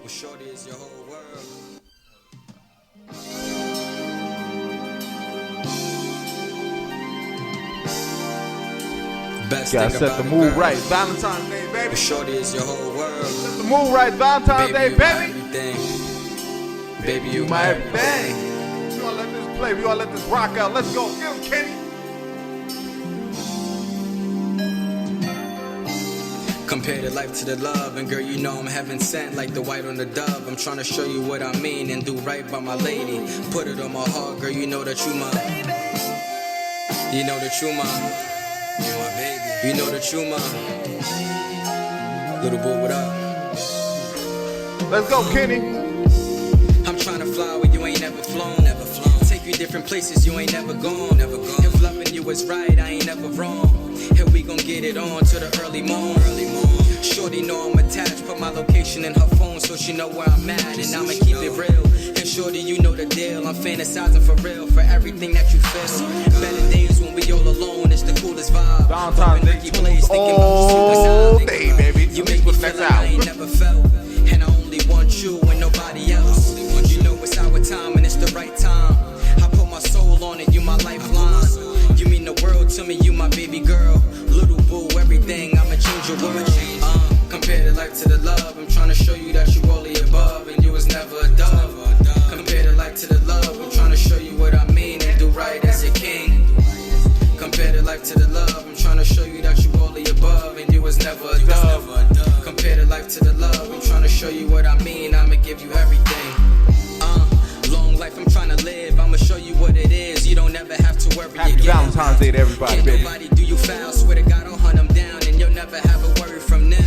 Well, shorty is your whole world. Best Gotta thing set about the a mood girl. right. Valentine's Day, baby. Well, shorty is your whole world. Set the mood right. Valentine's Day, you my baby. everything. Baby, you My my everything. everything. We gonna let this play. We gonna let this rock out. Let's go. Get him, Kenny. Compare the life to the love, and girl, you know I'm heaven sent like the white on the dove. I'm trying to show you what I mean and do right by my lady. Put it on my heart, girl, you know that you my baby. You know that you my baby. You know that you my little boy, what up? Let's go, Kenny. I'm trying to fly where you ain't never flown. Take you different places you ain't never gone. If loving you is right, I ain't never wrong. Here we gon' get it on to the early morn. Shorty know I'm attached, put my location in her phone so she know where I'm at, and I'ma keep it real. And shorty, you know the deal, I'm fantasizing for real, for everything that you feel. Better days when we all alone, it's the coolest vibe. Valentine's Day tunes all day, baby. You make me feel like I ain't never felt, and I only want you and nobody else. You know it's our time and it's the right time. I put my soul on it, you my lifeline. You mean the world to me, you my baby girl. Little boo, everything, I'ma change your world. Compare the life to the love, I'm trying to show you that you all the above, and you was never a dove. Compare the life to the love, I'm trying to show you what I mean, and do right as a king. Compare the life to the love, I'm trying to show you that you all the above, and you was never a dove. Compare the life to the love, I'm trying to show you what I mean, I'ma give you everything. Long life I'm trying to live, I'ma show you what it is, you don't ever have to worry Happy again. Valentine's Day to everybody, Can't baby. nobody do you foul, swear to God I'll hunt them down, and you'll never have a worry from them.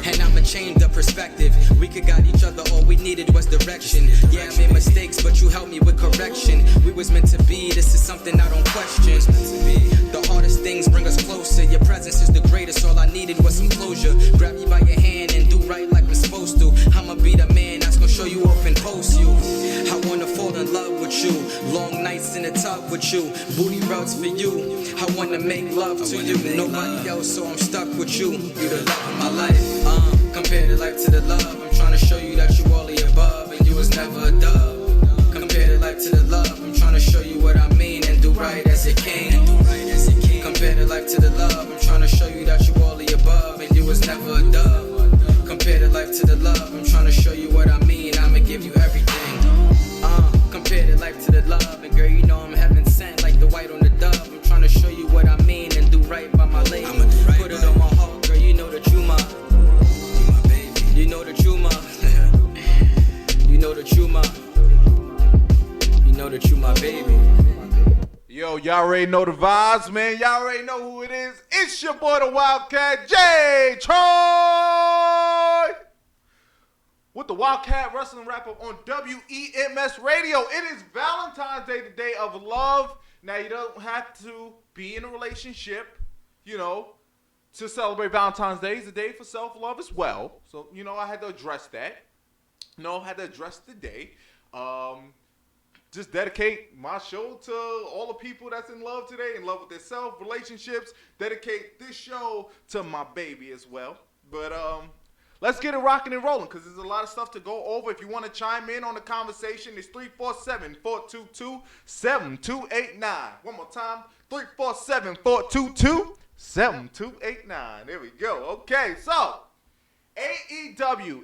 And I'ma change the perspective, we could got each other, all we needed was direction. Yeah, I made mistakes, but you helped me with correction. We was meant to be, this is something I don't question. The hardest things bring us closer, your presence is the greatest, all I needed was some closure. Grab you by your hand and do right like we're supposed to. I'ma be the man that's gonna show you off and post you. I wanna fall in love with you, long nights in the tub with you, booty rubs for you. I wanna make love to you, nobody else, so I'm stuck with you. You the love of my life. Compare the life to the love, I'm trying to show you that you all the above, and you was never a dove. Compare the life to the love, I'm trying to show you what I mean, and do right as a king. Compare the life to the love, I'm trying to show you that you all the above, and you was never a dove. Compare the life to the love, I'm trying to show you what I mean, I'ma give you everything. Compare the life to the love, and girl, you know I'm heaven sent like the white on the dove. I'm trying to show you what I mean and do right by my lady. Put it on my heart, girl, you know that you my baby. You know that you my you know that you my you know that you my baby. Yo, y'all already know the vibes, man. Y'all already know who it is. It's your boy, the WildKat, J. Troy, with the WildKat Wrestling Wrap-Up on WEMS Radio. It is Valentine's Day, the day of love. Now, you don't have to be in a relationship, you know, to celebrate Valentine's Day. It's a day for self-love as well. So, you know, I had to address that. I had to address the day. Just dedicate my show to all the people that's in love today, in love with themselves, relationships. Dedicate this show to my baby as well. But let's get it rocking and rolling, because there's a lot of stuff to go over. If you want to chime in on the conversation, it's 347-422-7289. One more time, 347-422-7289. There we go. Okay, so AEW.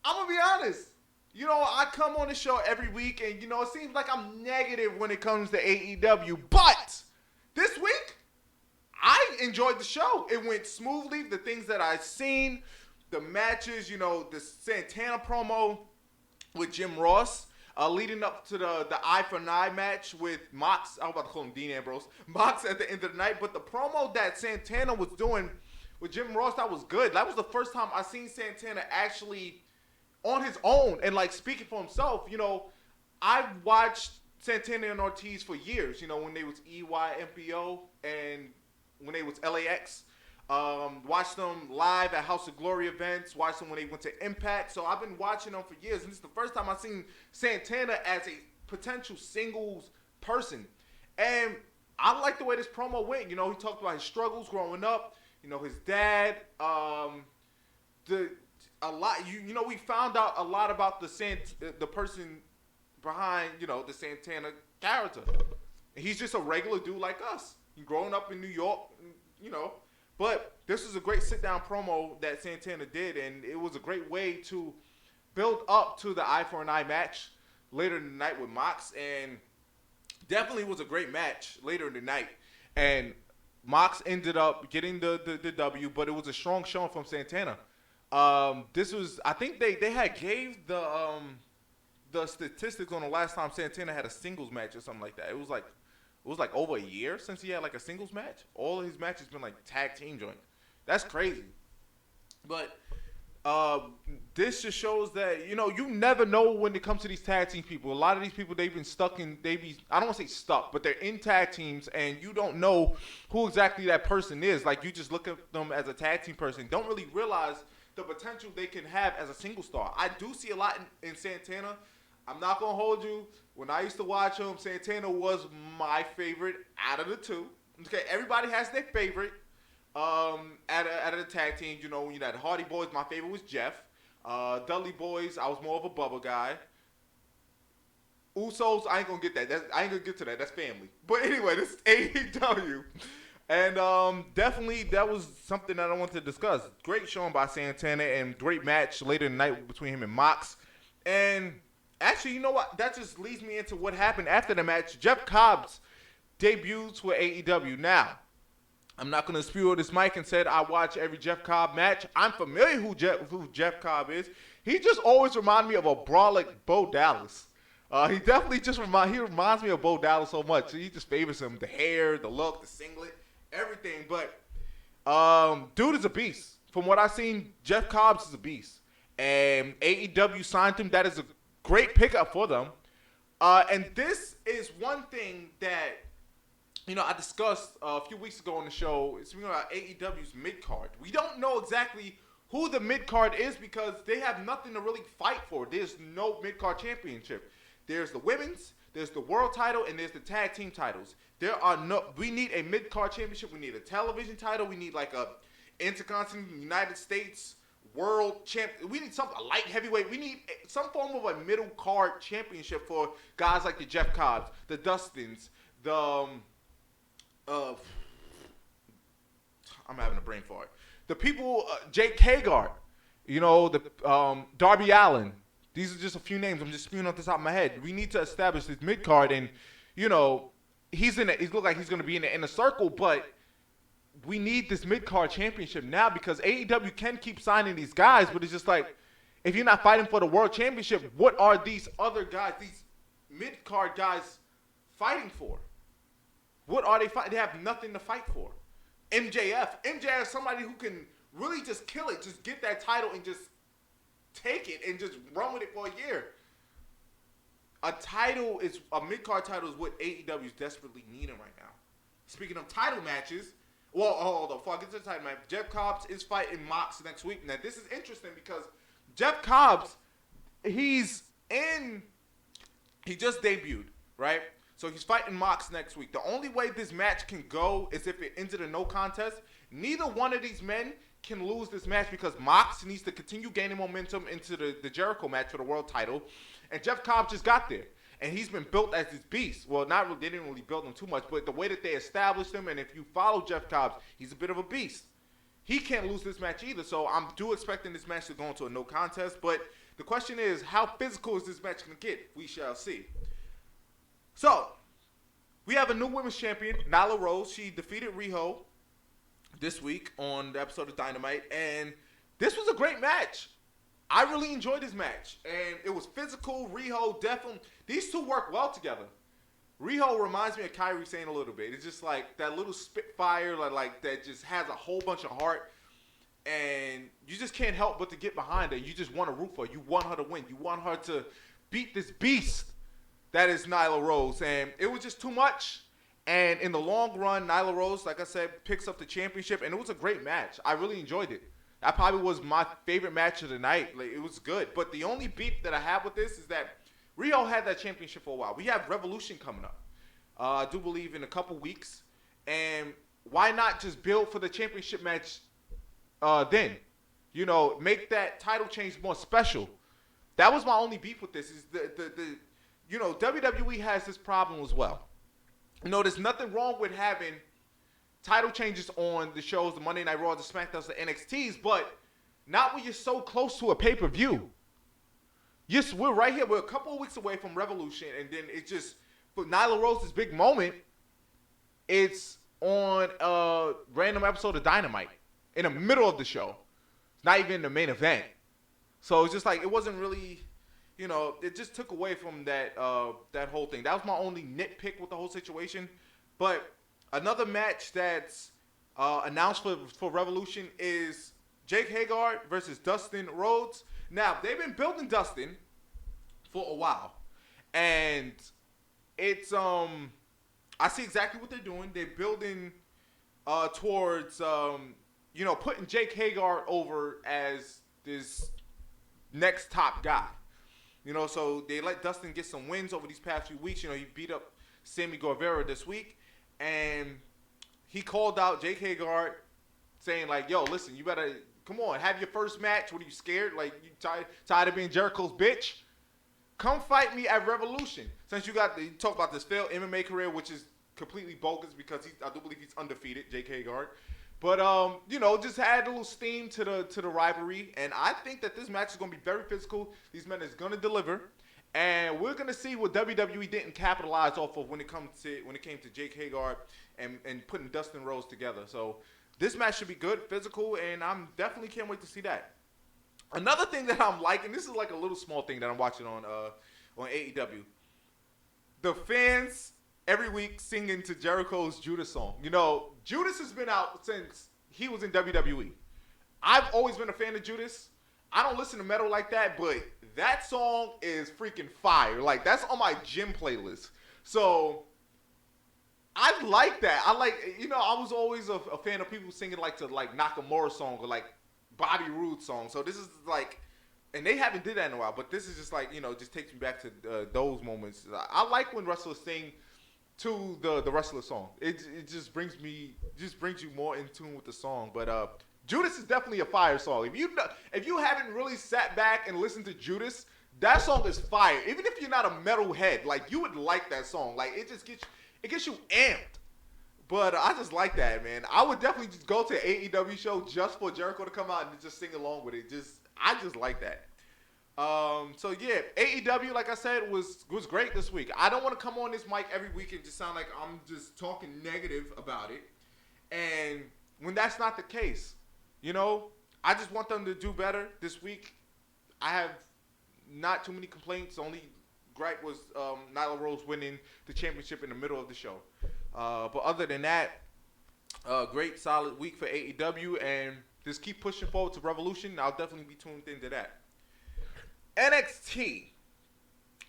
I'm going to be honest. You know, I come on the show every week, and, you know, it seems like I'm negative when it comes to AEW. But this week, I enjoyed the show. It went smoothly. The things that I've seen, the matches, you know, the Santana promo with Jim Ross, leading up to the Eye for an Eye match with Mox. I was about to call him Dean Ambrose. Mox at the end of the night. But the promo that Santana was doing with Jim Ross, that was good. That was the first time I seen Santana actually on his own and like speaking for himself. You know, I've watched Santana and Ortiz for years, you know, when they was EYMPO and when they was LAX. Watched them live at House of Glory events, watched them when they went to Impact. So I've been watching them for years, and this is the first time I've seen Santana as a potential singles person. And I like the way this promo went. You know, he talked about his struggles growing up, you know, his dad, a lot. You know, we found out a lot about the person behind, you know, the Santana character. He's just a regular dude like us. He growing up in New York, you know. But this was a great sit-down promo that Santana did, and it was a great way to build up to the eye for an eye match later in the night with Mox, and definitely was a great match later in the night. And Mox ended up getting the W, but it was a strong showing from Santana. This was, I think they had gave the statistics on the last time Santana had a singles match or something like that. It was like over a year since he had like a singles match. All of his matches been like tag team joint. That's crazy. But this just shows that, you know, you never know when it comes to these tag team people. A lot of these people, they've been stuck in, I don't want to say stuck, but they're in tag teams, and you don't know who exactly that person is. Like, you just look at them as a tag team person, don't really realize the potential they can have as a single star. I do see a lot in Santana. I'm not going to hold you. When I used to watch him, Santana was my favorite out of the two. Okay, everybody has their favorite. Out of the tag team, you know, when you had Hardy Boys, my favorite was Jeff. Dudley Boys, I was more of a Bubba guy. Usos, I ain't gonna get that. I ain't gonna get to that. That's family. But anyway, this is AEW. And definitely that was something that I wanted to discuss. Great showing by Santana and great match later in the night between him and Mox. And actually, you know what? That just leads me into what happened after the match. Jeff Cobb's debuts with AEW. Now, I'm not going to spew this mic and said I watch every Jeff Cobb match. I'm familiar who Jeff Cobb is. He just always reminds me of a brawler like Bo Dallas. He definitely just reminds me of Bo Dallas so much. He just favors him. The hair, the look, the singlet, everything. But dude is a beast. From what I've seen, Jeff Cobb is a beast. And AEW signed him. That is a great pickup for them. And this is one thing that, you know, I discussed a few weeks ago on the show. It's about AEW's Midcard. We don't know exactly who the Midcard is because they have nothing to really fight for. There's no Midcard championship. There's the women's, there's the world title, and there's the tag team titles. We need a Midcard championship. We need a television title. We need like a Intercontinental United States World Champ. We need a light heavyweight. We need some form of a middle card championship for guys like the Jeff Cobbs, the Dustins, I'm having a brain fart. The people, Jake Hagar, you know, the Darby Allin. These are just a few names. I'm just spewing off the top of my head. We need to establish this mid card, and you know, he looks like he's going to be in the inner circle, but we need this mid card championship now because AEW can keep signing these guys, but it's just like if you're not fighting for the world championship, what are these other guys, these mid card guys, fighting for? What are they fighting? They have nothing to fight for. MJF is somebody who can really just kill it, just get that title and just take it and just run with it for a year. A mid-card title is what AEW is desperately needing right now. Speaking of title matches, well, hold on, before I get to the title match, Jeff Cobbs is fighting Mox next week. Now, this is interesting because Jeff Cobbs, he just debuted, right? So he's fighting Mox next week. The only way this match can go is if it ends in a no contest. Neither one of these men can lose this match because Mox needs to continue gaining momentum into the Jericho match for the world title. And Jeff Cobb just got there. And he's been built as this beast. Well, not really, they didn't really build him too much, but the way that they established him, and if you follow Jeff Cobb, he's a bit of a beast. He can't lose this match either, so I'm expecting this match to go into a no contest. But the question is, how physical is this match going to get? We shall see. So, we have a new women's champion, Nyla Rose. She defeated Riho this week on the episode of Dynamite, and this was a great match. I really enjoyed this match, and it was physical. Riho definitely, these two work well together. Riho reminds me of Kairi Sane a little bit. It's just like that little spitfire, like that just has a whole bunch of heart, and you just can't help but to get behind her. You just want to root for her. You want her to win. You want her to beat this beast that is Nyla Rose, and it was just too much. And in the long run, Nyla Rose, like I said, picks up the championship, and it was a great match. I really enjoyed it. That probably was my favorite match of the night. Like, it was good. But the only beef that I have with this is that Riho had that championship for a while. We have Revolution coming up. I do believe in a couple weeks. And why not just build for the championship match then? make that title change more special. That was my only beef with this. Is WWE has this problem as well. There's nothing wrong with having title changes on the shows, the Monday Night Raws, the Smackdowns, the NXTs, but not when you're so close to a pay-per-view. Yes, we're right here. We're a couple of weeks away from Revolution, and then it's just, for Nyla Rose's big moment, it's on a random episode of Dynamite in the middle of the show. It's not even the main event. So it's just like, it wasn't really, it just took away from that whole thing. That was my only nitpick with the whole situation. But another match that's announced for Revolution is Jake Hager versus Dustin Rhodes. Now, they've been building Dustin for a while. And it's, I see exactly what they're doing. They're building towards, putting Jake Hager over as this next top guy. So they let Dustin get some wins over these past few weeks. He beat up Sammy Guevara this week. And he called out Jake Hager saying, like, yo, listen, you better, come on, have your first match. What, are you scared? Like, you tired of being Jericho's bitch? Come fight me at Revolution. Since you talk about this failed MMA career, which is completely bogus because I do believe he's undefeated, Jake Hager. But, just add a little steam to the rivalry. And I think that this match is going to be very physical. These men is going to deliver. And we're going to see what WWE didn't capitalize off of when it came to Jake Hager and putting Dustin Rhodes together. So this match should be good, physical, and I'm definitely can't wait to see that. Another thing that I'm liking, this is like a little small thing that I'm watching on AEW. The fans every week singing to Jericho's Judas song. Judas has been out since he was in WWE. I've always been a fan of Judas. I don't listen to metal like that, but that song is freaking fire. Like, that's on my gym playlist. So I like that. I was always a fan of people singing to Nakamura song or like Bobby Roode song. So this is like, and they haven't did that in a while, but this is just like, just takes me back to those moments. I like when wrestlers sing to the wrestler song. It just brings you more in tune with the song. But Judas is definitely a fire song. If you haven't really sat back and listened to Judas, that song is fire. Even if you're not a metalhead, like, you would like that song. Like, it just gets you amped. But I just like that, man. I would definitely just go to an AEW show just for Jericho to come out and just sing along with it. I just like that. So yeah, AEW, like I said, was great this week. I don't want to come on this mic every week and just sound like I'm just talking negative about it. And when that's not the case, I just want them to do better this week. I have not too many complaints. The only gripe was Nyla Rose winning the championship in the middle of the show. But other than that, great solid week for AEW, and just keep pushing forward to Revolution. I'll definitely be tuned into that. NXT.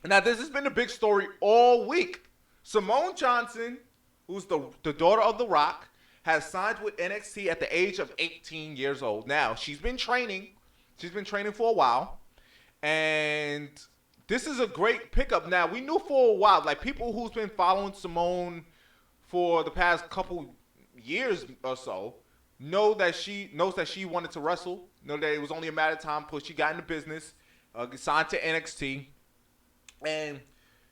Now, this has been a big story all week. Simone Johnson, who's the daughter of The Rock, has signed with NXT at the age of 18 years old. Now, she's been training. She's been training for a while. And this is a great pickup. Now, we knew for a while, like, people who's been following Simone for the past couple years or so knows that she wanted to wrestle. Know that it was only a matter of time before she got into business, signed to NXT. And,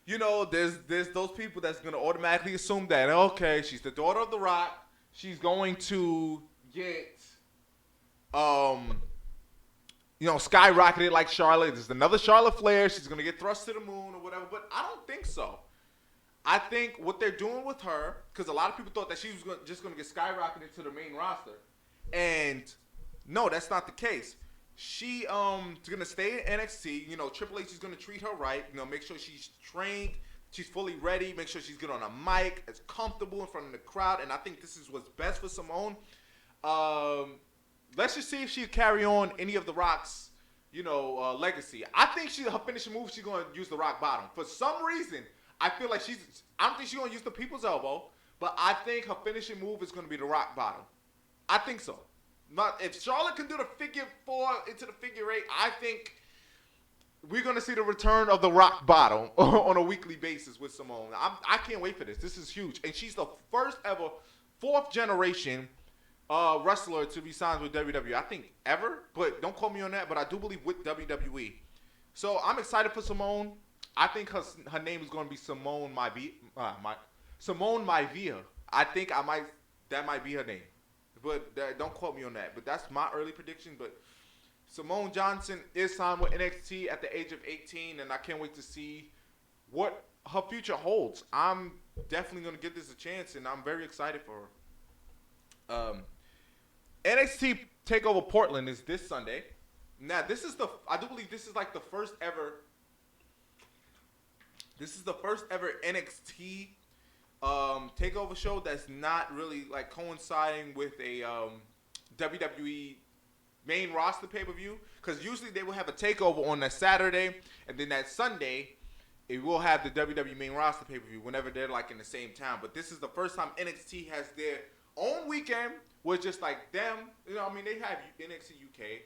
there's those people that's going to automatically assume that, okay, she's the daughter of The Rock. She's going to get, skyrocketed like Charlotte. There's another Charlotte Flair. She's going to get thrust to the moon or whatever. But I don't think so. I think what they're doing with her, because a lot of people thought that she was just going to get skyrocketed to the main roster. And no, that's not the case. She's going to stay in NXT. Triple H is going to treat her right. Make sure she's trained. She's fully ready. Make sure she's good on a mic. It's comfortable in front of the crowd. And I think this is what's best for Simone. Let's just see if she carry on any of The Rock's, legacy. I think her finishing move, she's going to use the Rock Bottom. For some reason, I feel like I don't think she's going to use the People's Elbow, but I think her finishing move is going to be the Rock Bottom. I think so. If Charlotte can do the figure 4 into the figure 8, I think we're going to see the return of the Rock Bottom on a weekly basis with Simone. I can't wait for this. This is huge. And she's the first ever 4th generation wrestler to be signed with WWE. I think ever, but don't quote me on that. But I do believe with WWE. So I'm excited for Simone. I think her name is going to be Simone Simone Maivia. I think that might be her name, but don't quote me on that. But that's my early prediction. But Simone Johnson is signed with NXT at the age of 18, and I can't wait to see what her future holds. I'm definitely going to give this a chance, and I'm very excited for her. NXT TakeOver Portland is this Sunday. Now, I do believe this is like the first ever. This is the first ever NXT takeover show that's not really like coinciding with a WWE main roster pay-per-view, because usually they will have a takeover on that Saturday, and then that Sunday it will have the WWE main roster pay-per-view whenever they're like in the same town. But this is the first time NXT has their own weekend where it's just like them, you know, I mean, they have NXT UK,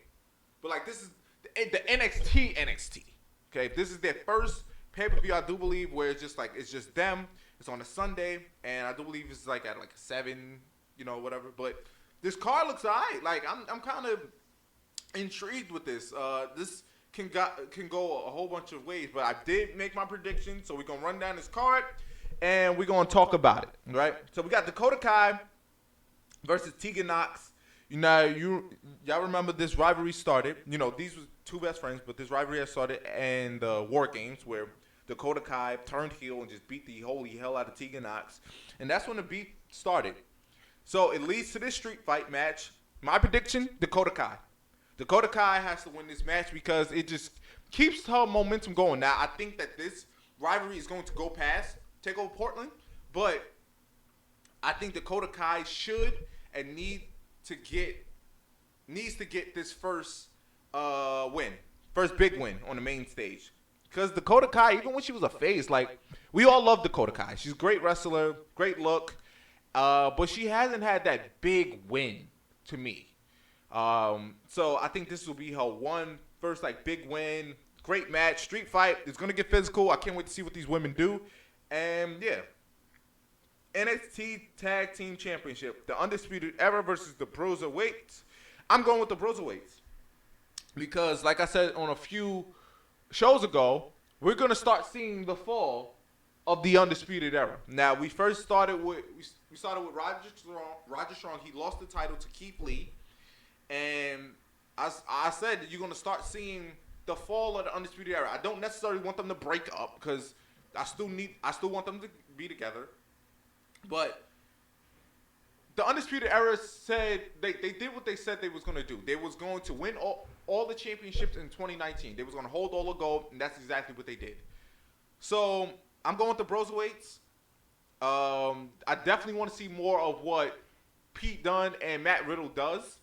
but like this is the NXT. Okay, this is their first pay-per-view, I do believe, where it's just them. It's on a Sunday, and I do believe it's like at like 7, you know, whatever. But this card looks alright. Like I'm kind of intrigued with this. This can go a whole bunch of ways, but I did make my prediction, so we're gonna run down this card and we're gonna talk about it. Right? So we got Dakota Kai versus Tegan Nox. You know, y'all remember this rivalry started. You know, these were two best friends, but this rivalry has started in the War Games where Dakota Kai turned heel and just beat the holy hell out of Tegan Nox. And that's when the beef started. So it leads to this street fight match. My prediction, Dakota Kai. Dakota Kai has to win this match because it just keeps her momentum going. Now, I think that this rivalry is going to go past TakeOver Portland, but I think Dakota Kai should and needs to get this first win. First big win on the main stage. Because Dakota Kai, even when she was a face, like, we all love Dakota Kai. She's a great wrestler, great look, but she hasn't had that big win to me. So I think this will be her first like big win. Great match, street fight. It's gonna get physical. I can't wait to see what these women do. And yeah, NXT Tag Team Championship, the Undisputed Era versus the Bruiserweights. I'm going with the Bruiserweights because, like I said on a few shows ago, we're gonna start seeing the fall of the Undisputed Era. Now, we first started with Roger Strong. He lost the title to Keith Lee, and I said that you're gonna start seeing the fall of the Undisputed Era. I don't necessarily want them to break up because I still want them to be together, but the Undisputed Era said they did what they said they was going to do. They was going to win all the championships in 2019. They was going to hold all the gold, and that's exactly what they did. So I'm going with the Bruiserweights. I definitely want to see more of what Pete Dunne and Matt Riddle does,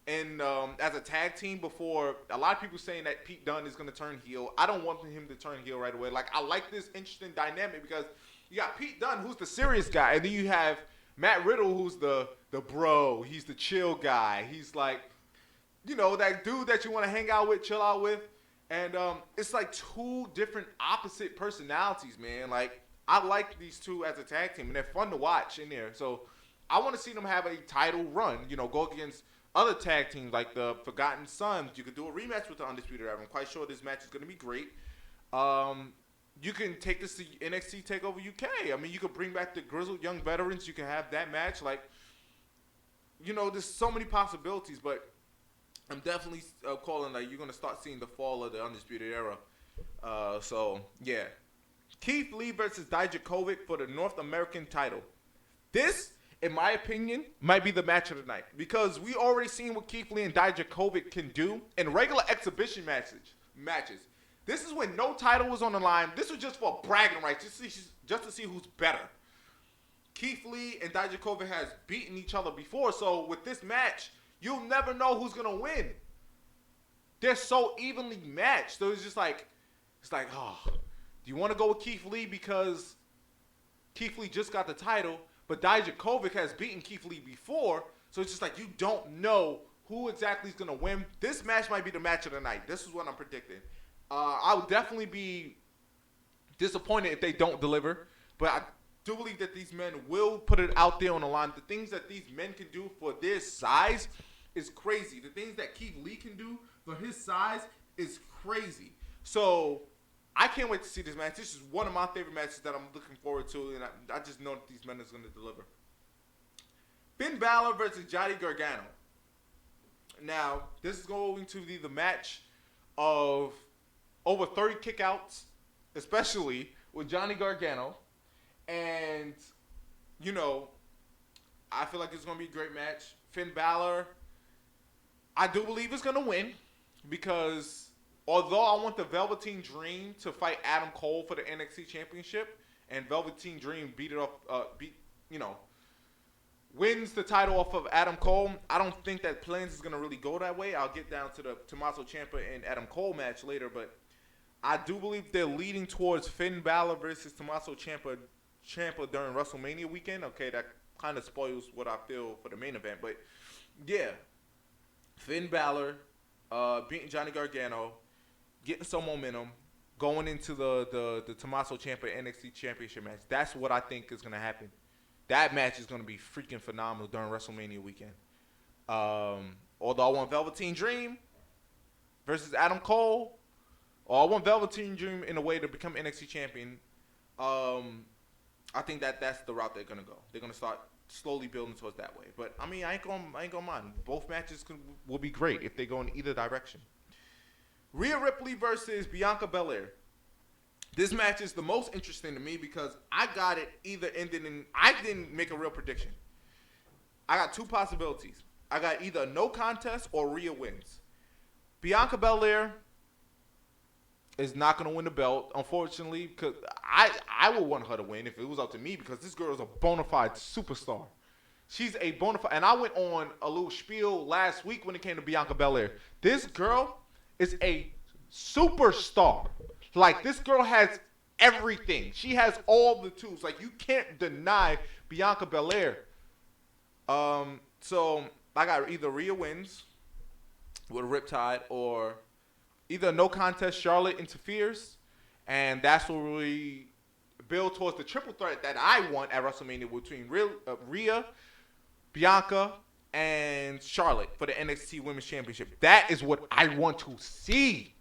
and as a tag team. Before, a lot of people saying that Pete Dunne is going to turn heel. I don't want him to turn heel right away. Like, I like this interesting dynamic because you got Pete Dunne, who's the serious guy, and then you have Matt Riddle, who's the bro. He's the chill guy. He's like, you know, that dude that you want to hang out with, chill out with. And it's like two different opposite personalities, man. Like, I like these two as a tag team, and they're fun to watch in there. So I want to see them have a title run, you know, go against other tag teams like the Forgotten Sons. You could do a rematch with the Undisputed Era. I'm quite sure this match is going to be great. You can take this to NXT TakeOver UK. I mean, you could bring back the grizzled young veterans. You can have that match. Like, you know, there's so many possibilities, but I'm definitely calling like you're going to start seeing the fall of the Undisputed Era. So, yeah. Keith Lee versus Dijakovic for the North American title. This, in my opinion, might be the match of the night because we already seen what Keith Lee and Dijakovic can do in regular exhibition matches. This is when no title was on the line. This was just for bragging rights, just to see who's better. Keith Lee and Dijakovic has beaten each other before, so with this match, you'll never know who's gonna win. They're so evenly matched. So it's like, oh, do you want to go with Keith Lee because Keith Lee just got the title, but Dijakovic has beaten Keith Lee before, so it's just like you don't know who exactly is gonna win. This match might be the match of the night. This is what I'm predicting. I would definitely be disappointed if they don't deliver, but do believe that these men will put it out there on the line. The things that these men can do for their size is crazy. The things that Keith Lee can do for his size is crazy. So I can't wait to see this match. This is one of my favorite matches that I'm looking forward to, and I just know that these men are going to deliver. Finn Balor versus Johnny Gargano. Now, this is going to be the match of over 30 kickouts, especially with Johnny Gargano. And, you know, I feel like it's going to be a great match. Finn Balor, I do believe is going to win because although I want the Velveteen Dream to fight Adam Cole for the NXT Championship and Velveteen Dream wins the title off of Adam Cole, I don't think that plans is going to really go that way. I'll get down to the Tommaso Ciampa and Adam Cole match later, but I do believe they're leading towards Finn Balor versus Tommaso Ciampa during WrestleMania weekend. Okay, that kind of spoils what I feel for the main event, but yeah, Finn Balor beating Johnny Gargano, getting some momentum, going into the Tommaso Ciampa NXT Championship match. That's what I think is going to happen. That match is going to be freaking phenomenal during WrestleMania weekend. Although I want Velveteen Dream versus Adam Cole, or I want Velveteen Dream in a way to become NXT champion, I think that's the route they're going to go. They're going to start slowly building towards that way. But, I mean, I ain't gonna mind. Both matches will be great if they go in either direction. Rhea Ripley versus Bianca Belair. This match is the most interesting to me because I got it either ending in... I didn't make a real prediction. I got two possibilities. I got either a no contest or Rhea wins. Bianca Belair is not going to win the belt, unfortunately, because I would want her to win if it was up to me because this girl is a bona fide superstar. She's a bona fide... And I went on a little spiel last week when it came to Bianca Belair. This girl is a superstar. Like, this girl has everything. She has all the tools. Like, you can't deny Bianca Belair. So, I got either Rhea wins with a Riptide or either no contest Charlotte interferes. And that's what we build towards the triple threat that I want at WrestleMania between Rhea, Bianca, and Charlotte for the NXT Women's Championship. That is what I want to see.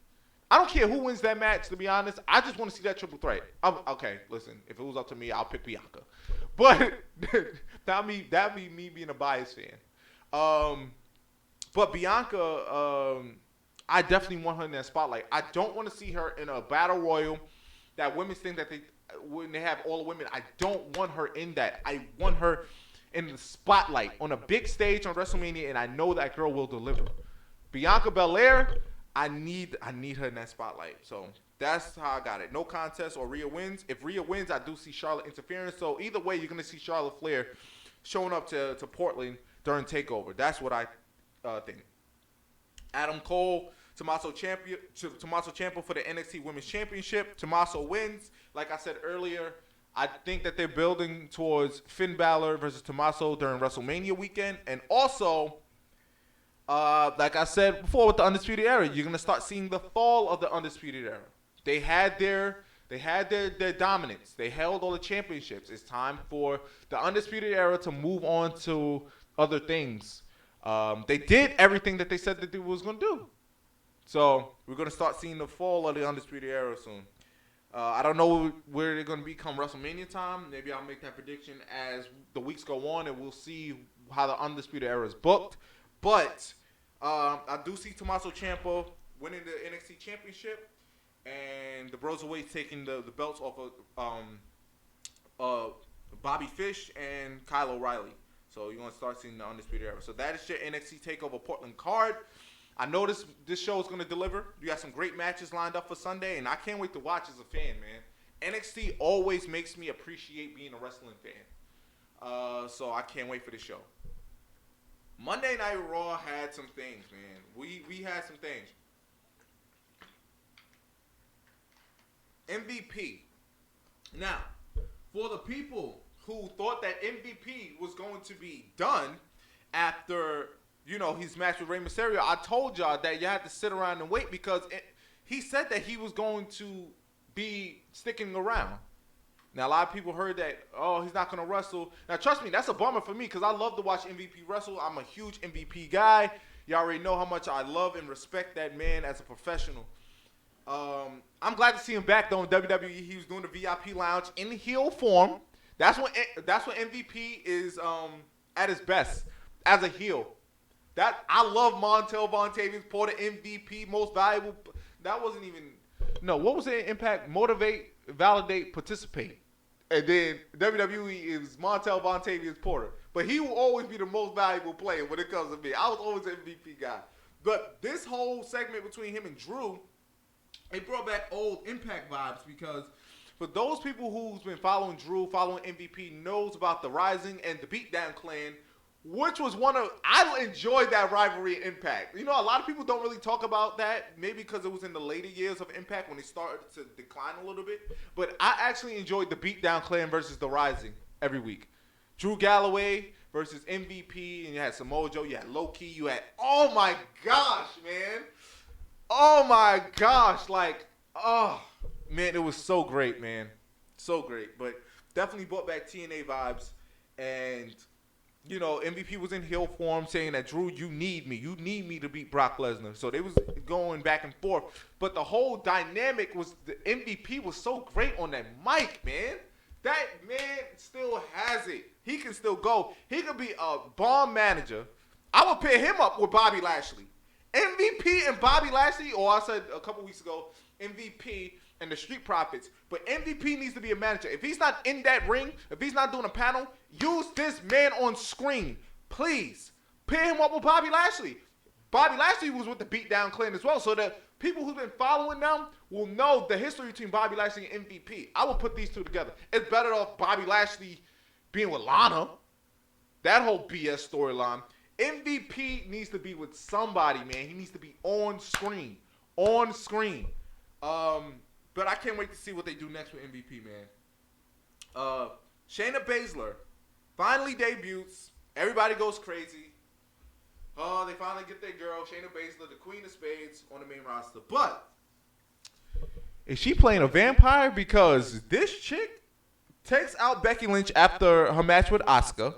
I don't care who wins that match, to be honest. I just want to see that triple threat. Okay, listen, if it was up to me, I'll pick Bianca. But that'd be me being a biased fan. But Bianca, I definitely want her in that spotlight. I don't want to see her in a battle royal that women think that when they have all the women. I don't want her in that. I want her in the spotlight on a big stage on WrestleMania, and I know that girl will deliver. Bianca Belair, I need her in that spotlight. So that's how I got it. No contest or Rhea wins. If Rhea wins, I do see Charlotte interfering. So either way, you're going to see Charlotte Flair showing up to Portland during TakeOver. That's what I think. Adam Cole, Tommaso Ciampa for the NXT Women's Championship. Tommaso wins. Like I said earlier, I think that they're building towards Finn Balor versus Tommaso during WrestleMania weekend. And also... like I said before with the Undisputed Era, you're gonna start seeing the fall of the Undisputed Era. They had their dominance. They held all the championships. It's time for the Undisputed Era to move on to other things. They did everything that they said that they was gonna do. So we're gonna start seeing the fall of the Undisputed Era soon. I don't know where they're gonna be come WrestleMania time. Maybe I'll make that prediction as the weeks go on, and we'll see how the Undisputed Era is booked. But I do see Tommaso Ciampa winning the NXT Championship and the Broserweights taking the belts off of Bobby Fish and Kyle O'Reilly. So you're going to start seeing the Undisputed Era. So that is your NXT TakeOver Portland card. I know this show is going to deliver. You got some great matches lined up for Sunday, and I can't wait to watch as a fan, man. NXT always makes me appreciate being a wrestling fan. So I can't wait for the show. Monday Night Raw had some things, man. We had some things. MVP. Now, for the people who thought that MVP was going to be done after, his match with Rey Mysterio, I told y'all that you had to sit around and wait because he said that he was going to be sticking around. Now, a lot of people heard that, oh, he's not going to wrestle. Now, trust me, that's a bummer for me because I love to watch MVP wrestle. I'm a huge MVP guy. You already know how much I love and respect that man as a professional. I'm glad to see him back, though, in WWE. He was doing the VIP lounge in heel form. That's when MVP is at his best as a heel. That I love Montel Vontavious, Porter MVP, most valuable. That wasn't even no. What was it? Impact, motivate, validate, participate. And then WWE is Montel Vontavious Porter. But he will always be the most valuable player when it comes to me. I was always an MVP guy. But this whole segment between him and Drew, it brought back old Impact vibes because for those people who's been following Drew, following MVP, knows about the Rising and the Beatdown Clan, which was I enjoyed that rivalry in Impact. You know, a lot of people don't really talk about that, maybe because it was in the later years of Impact when they started to decline a little bit. But I actually enjoyed the Beatdown Clan versus the Rising every week. Drew Galloway versus MVP, and you had Samoa Joe, you had Low Key, you had, oh my gosh, man. Oh my gosh, like, oh, man, it was so great, man. So great, but definitely brought back TNA vibes, and you know, MVP was in heel form saying that, Drew, you need me. You need me to beat Brock Lesnar. So they was going back and forth. But the whole dynamic was the MVP was so great on that mic, man. That man still has it. He can still go. He could be a bomb manager. I would pair him up with Bobby Lashley. MVP and Bobby Lashley, or I said a couple weeks ago, MVP and the Street Profits. But MVP needs to be a manager. If he's not in that ring, if he's not doing a panel, use this man on screen. Please. Pair him up with Bobby Lashley. Bobby Lashley was with the Beatdown Clan as well, so that people who've been following them will know the history between Bobby Lashley and MVP. I will put these two together. It's better off Bobby Lashley being with Lana. That whole BS storyline. MVP needs to be with somebody, man. He needs to be on screen. On screen. But I can't wait to see what they do next with MVP, man. Shayna Baszler finally debuts. Everybody goes crazy. They finally get their girl, Shayna Baszler, the Queen of Spades, on the main roster. But is she playing a vampire? Because this chick takes out Becky Lynch after her match with Asuka,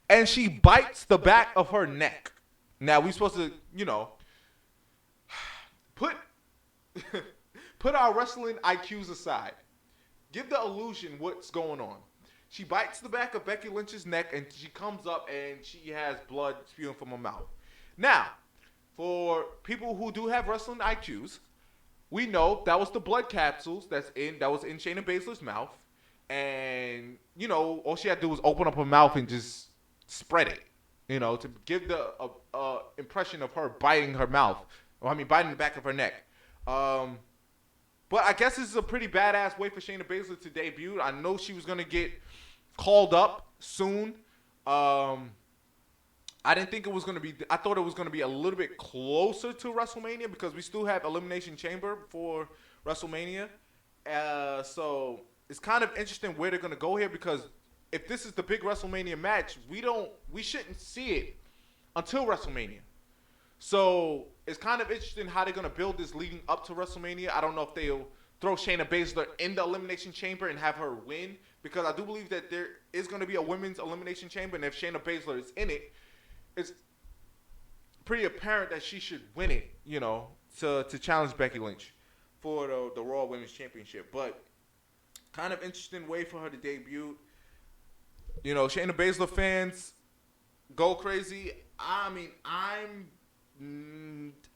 and she bites the back of her neck. Now, we supposed to, you know, put our wrestling IQs aside. Give the illusion what's going on. She bites the back of Becky Lynch's neck, and she comes up, and she has blood spewing from her mouth. Now, for people who do have wrestling IQs, we know that was the blood capsules that was in Shayna Baszler's mouth, and you know all she had to do was open up her mouth and just spread it, you know, to give the impression of her biting her mouth, biting the back of her neck. But I guess this is a pretty badass way for Shayna Baszler to debut. I know she was going to get called up soon. I didn't think it was going to be... I thought it was going to be a little bit closer to WrestleMania because we still have Elimination Chamber for WrestleMania. So it's kind of interesting where they're going to go here because if this is the big WrestleMania match, we shouldn't see it until WrestleMania. So it's kind of interesting how they're going to build this leading up to WrestleMania. I don't know if they'll throw Shayna Baszler in the Elimination Chamber and have her win because I do believe that there is going to be a women's Elimination Chamber, and if Shayna Baszler is in it, it's pretty apparent that she should win it, you know, to challenge Becky Lynch for the Raw Women's Championship. But kind of interesting way for her to debut. You know, Shayna Baszler fans go crazy. I mean,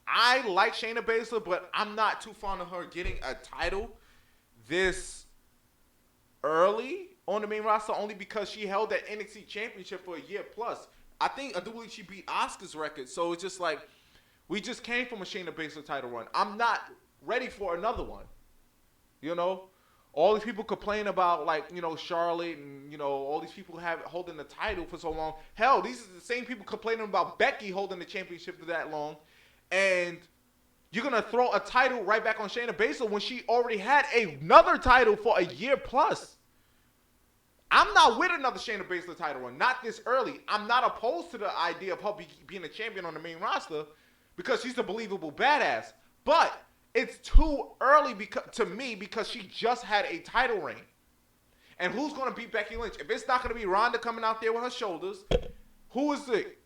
I like Shayna Baszler, but I'm not too fond of her getting a title this early on the main roster only because she held that NXT championship for a year plus. I do believe she beat Asuka's record, so it's just like we just came from a Shayna Baszler title run. I'm not ready for another one. You know? All these people complain about, like, you know, Charlotte and, you know, all these people holding the title for so long. Hell, these are the same people complaining about Becky holding the championship for that long. And you're going to throw a title right back on Shayna Baszler when she already had another title for a year plus. I'm not with another Shayna Baszler title run, not this early. I'm not opposed to the idea of her being a champion on the main roster because she's a believable badass. But it's too early to me because she just had a title reign. And who's going to beat Becky Lynch? If it's not going to be Ronda coming out there with her shoulders, who is it?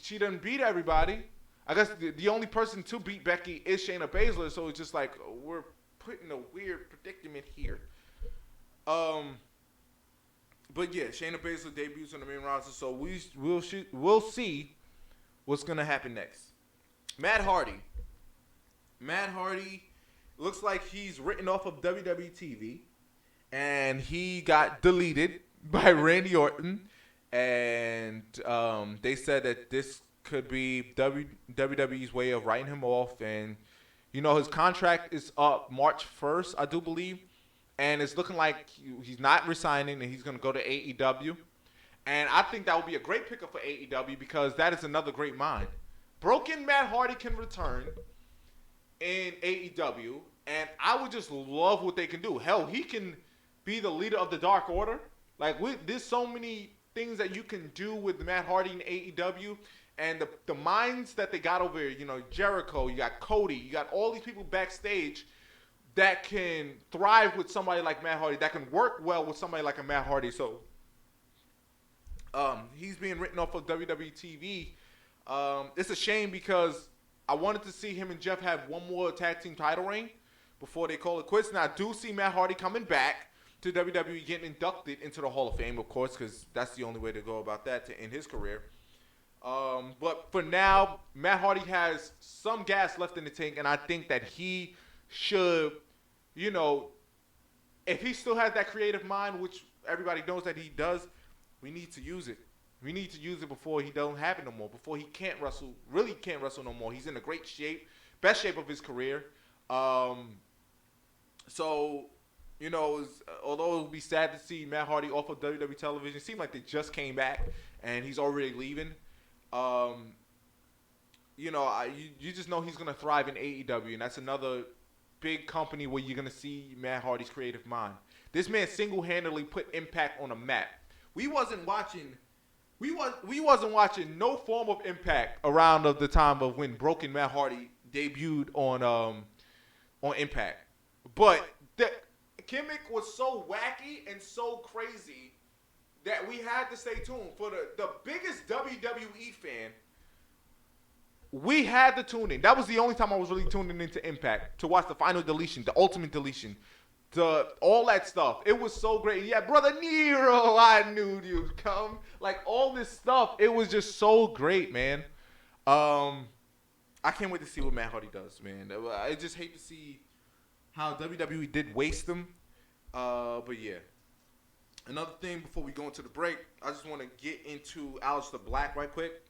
She done beat everybody. I guess the only person to beat Becky is Shayna Baszler, so it's just like we're put in a weird predicament here. But yeah, Shayna Baszler debuts on the main roster, so we'll see what's gonna happen next. Matt Hardy looks like he's written off of WWE TV, and he got deleted by Randy Orton, and they said that this could be WWE's way of writing him off, and his contract is up March 1st, I do believe. And it's looking like he's not resigning, and he's going to go to AEW. And I think that would be a great pickup for AEW because that is another great mind. Broken Matt Hardy can return in AEW, and I would just love what they can do. Hell, he can be the leader of the Dark Order. Like, there's so many things that you can do with Matt Hardy in AEW. And the minds that they got over here, Jericho, you got Cody, you got all these people backstage that can thrive with somebody like Matt Hardy, that can work well with somebody like a Matt Hardy. So he's being written off of WWE TV. It's a shame because I wanted to see him and Jeff have one more tag team title reign before they call it quits. And I do see Matt Hardy coming back to WWE, getting inducted into the Hall of Fame, of course, because that's the only way to go about that to end his career. But for now, Matt Hardy has some gas left in the tank, and I think that he should, if he still has that creative mind, which everybody knows that he does, we need to use it. We need to use it before he don't have it no more, before he really can't wrestle no more. He's in a great shape, best shape of his career. Although it would be sad to see Matt Hardy off of WWE television, it seemed like they just came back, and he's already leaving. You just know he's going to thrive in AEW, and that's another big company where you're going to see Matt Hardy's creative mind. This man single-handedly put Impact on a map. We wasn't watching no form of Impact around the time of when Broken Matt Hardy debuted on Impact. But the gimmick was so wacky and so crazy that we had to stay tuned. For the biggest WWE fan, we had to tune in. That was the only time I was really tuning into Impact, to watch the final deletion, the ultimate deletion, all that stuff. It was so great. Yeah, Brother Nero, I knew you'd come. Like, all this stuff, it was just so great, man. I can't wait to see what Matt Hardy does, man. I just hate to see how WWE did waste him. But yeah. Another thing before we go into the break, I just want to get into Aleister Black right quick.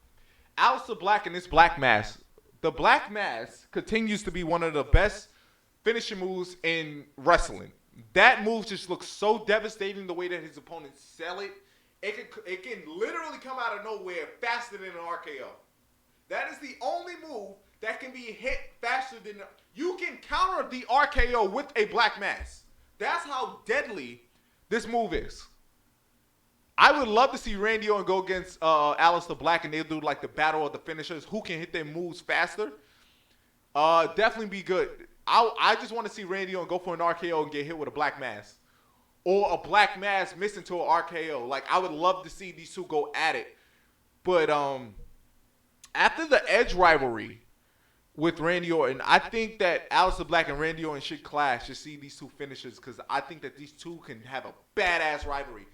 Aleister Black and this Black Mass. The Black Mass continues to be one of the best finishing moves in wrestling. That move just looks so devastating the way that his opponents sell it. It can literally come out of nowhere faster than an RKO. That is the only move that can be hit faster than... You can counter the RKO with a Black Mass. That's how deadly this move is. I would love to see Randy Orton go against Aleister Black, and they'll do like the battle of the finishers. Who can hit their moves faster? Definitely be good. I just want to see Randy Orton go for an RKO and get hit with a Black Mass. Or a Black Mass missing to an RKO. Like, I would love to see these two go at it. But after the Edge rivalry with Randy Orton, I think that Aleister Black and Randy Orton should clash to see these two finishers, because I think that these two can have a badass rivalry.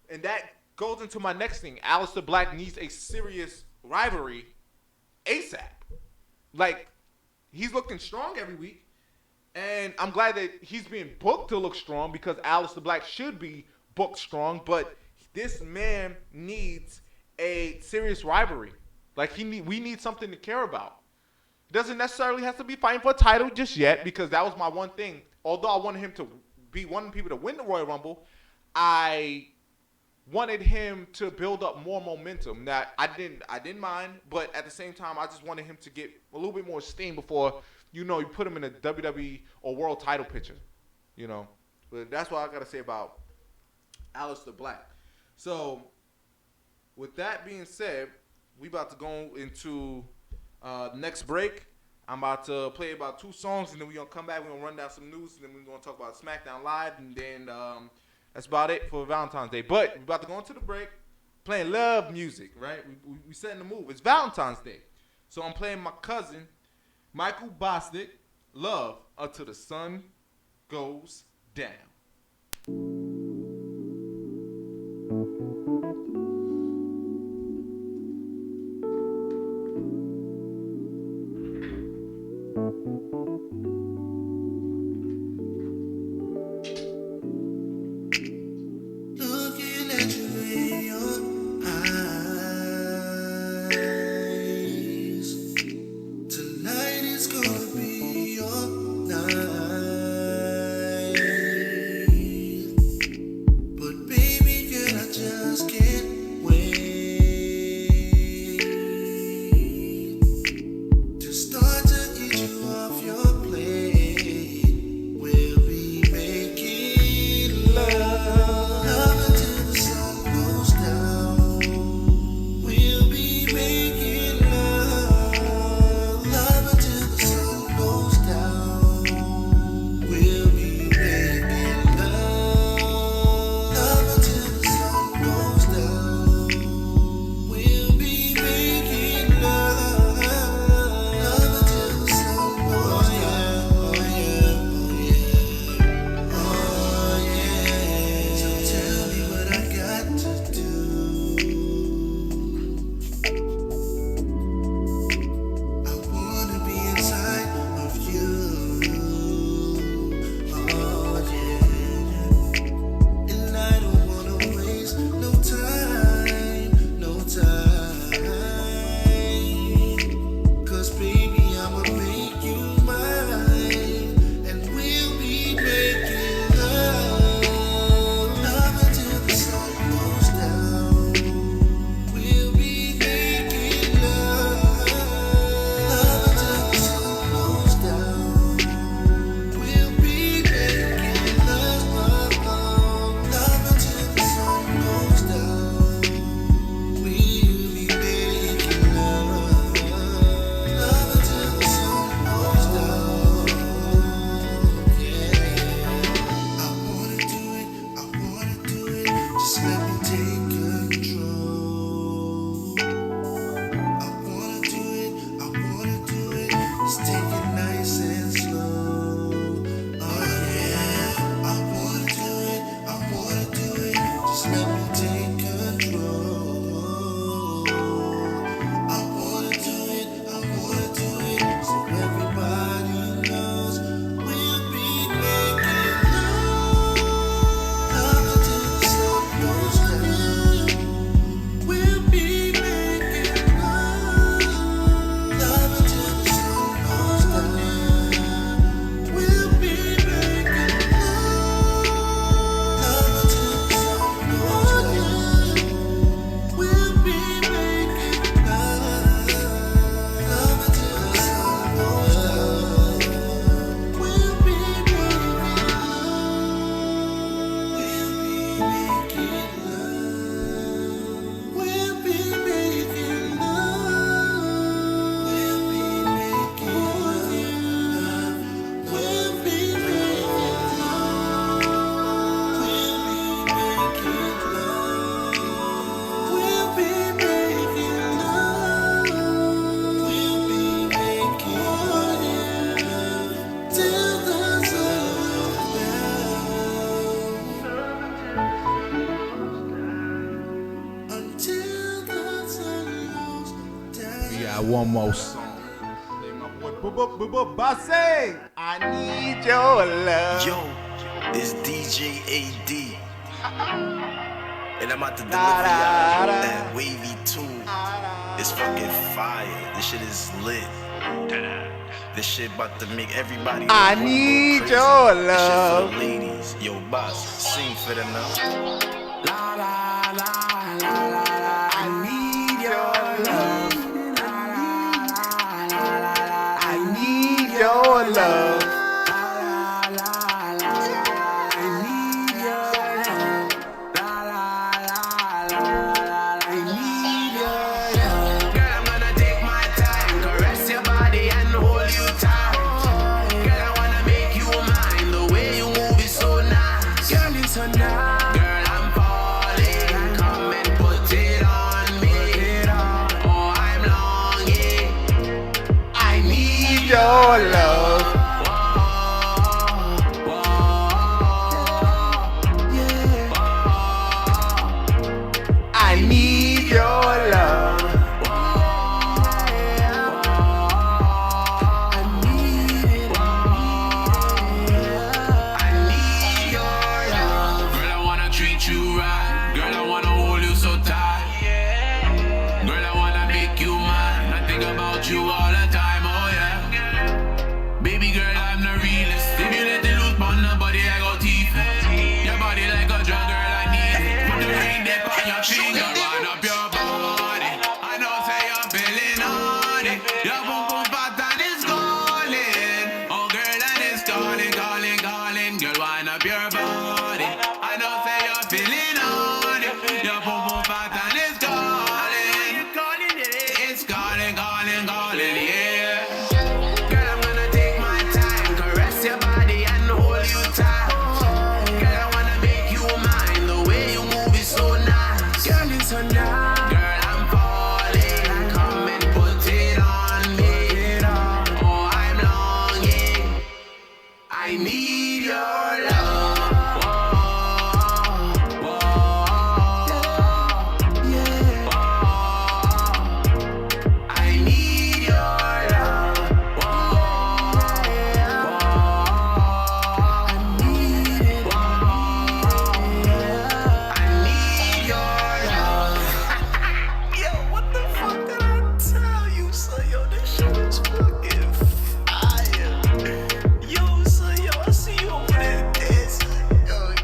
And that goes into my next thing. Aleister Black needs a serious rivalry ASAP. Like, he's looking strong every week. And I'm glad that he's being booked to look strong, because Aleister Black should be booked strong. But this man needs a serious rivalry. Like, we need something to care about. It doesn't necessarily have to be fighting for a title just yet, because that was my one thing. Although I wanted him to be one of the people to win the Royal Rumble, I wanted him to build up more momentum. That I didn't mind, but at the same time, I just wanted him to get a little bit more steam before, you put him in a WWE or world title picture, But that's what I got to say about Aleister Black. So, with that being said, we about to go into the next break. I'm about to play about 2 songs, and then we're going to come back. We're going to run down some news, and then we're going to talk about SmackDown Live, and then that's about it for Valentine's Day. But we're about to go into the break, playing love music, right? We setting the move. It's Valentine's Day. So I'm playing my cousin, Michael Bostic, Love Until the Sun Goes Down. One more song. My boy Basse, I need your love. Yo, it's DJ AD. And I'm about to deliver y'all that Wavy 2. It's fucking fire. This shit is lit. This shit about to make everybody. I need your love. This shit for the ladies. Yo, boss, sing for them now. La la la la la la. I need your love. Your love. Girl, I'm gonna take my time, caress your body and hold you love. I need your love. Girl, I wanna treat you right. Girl, I wanna hold you so tight. Girl, I wanna make you mine. I think about you all the time, oh yeah. Baby girl, I'm the realest. If you let it loose on the body, I go teeth. Your body like a drug, girl, I need it. Put the ring there on your finger, wind up your body. I know say you're feeling on it. Your boom boom pattern is calling. Oh girl, and it's calling, calling, calling. Girl, wind up your body. I know say you're feeling on it. Your boom boom pattern is calling, calling it. It's calling, calling, calling, yeah. Girl, I'm gonna take my time, caress your body and hold you tight. Girl, I wanna make you mine. The way you move is so nice. Girl, it's so nice. Girl, I'm falling. Come and put it on me. Oh, I'm longing. I need your love. I need your love. I need it. I need your love. Yo, what the fuck did I tell you, son? Yo, this shit is fucking fire. Yo, son, yo, I see you over there dancing. Yo,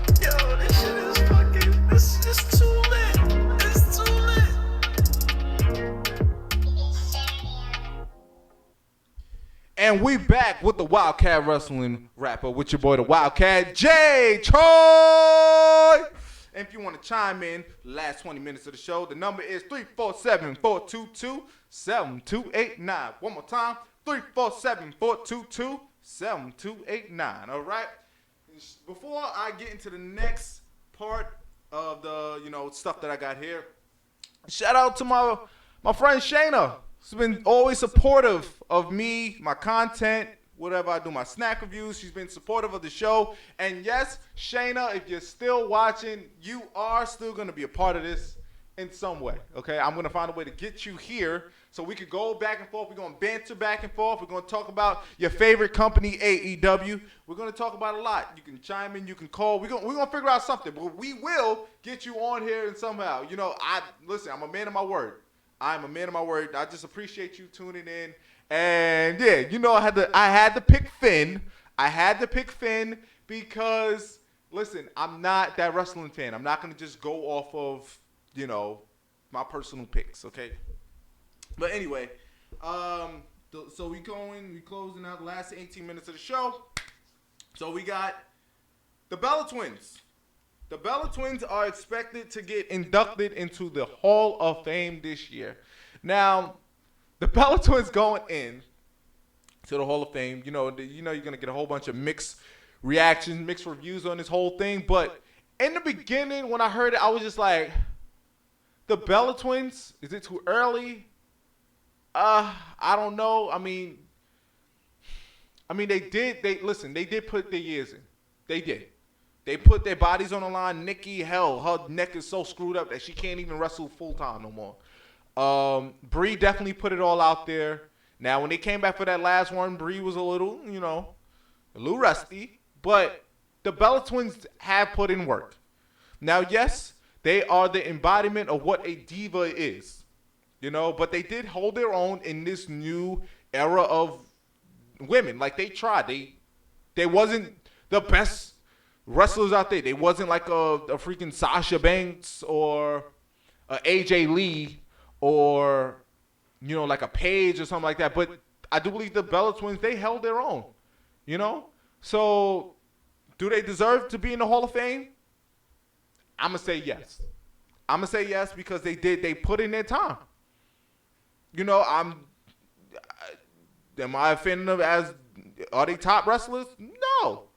this shit is fucking, this is too lit. It's too lit. And we back with the WildKat Wrestling Rapper with your boy, the WildKat J. Troy. And if you want to chime in the last 20 minutes of the show, the number is 347-422-7289. One more time, 347-422-7289. All right? Before I get into the next part of the, stuff that I got here, shout out to my friend Shayna. She's been always supportive of me, my content, whatever I do, my snack reviews. She's been supportive of the show. And yes, Shayna, if you're still watching, you are still going to be a part of this in some way, okay? I'm going to find a way to get you here so we could go back and forth. We're going to banter back and forth. We're going to talk about your favorite company, AEW. We're going to talk about a lot. You can chime in. You can call. We're going to figure out something. But we will get you on here and somehow. Listen, I'm a man of my word. I'm a man of my word. I just appreciate you tuning in. And yeah, I had to pick Finn. I had to pick Finn because, listen, I'm not that wrestling fan. I'm not going to just go off of, my personal picks, okay? But anyway, so we closing out the last 18 minutes of the show. So we got the Bella Twins. The Bella Twins are expected to get inducted into the Hall of Fame this year. Now, the Bella Twins going in to the Hall of Fame, you're going to get a whole bunch of mixed reactions, mixed reviews on this whole thing. But in the beginning, when I heard it, I was just like, the Bella Twins, is it too early? I don't know. I mean, they did put their years in. They did. They put their bodies on the line. Nikki, hell, her neck is so screwed up that she can't even wrestle full time no more. Bree definitely put it all out there. Now, when they came back for that last one, Bree was a little rusty. But the Bella Twins have put in work. Now, yes, they are the embodiment of what a diva is. But they did hold their own in this new era of women. Like, they tried. They wasn't the best wrestlers out there. They wasn't like a freaking Sasha Banks or a AJ Lee or, like a Paige or something like that. But I do believe the Bella Twins, they held their own, So do they deserve to be in the Hall of Fame? I'm going to say yes. I'm going to say yes because they put in their time. Am I offending them are they top wrestlers? No.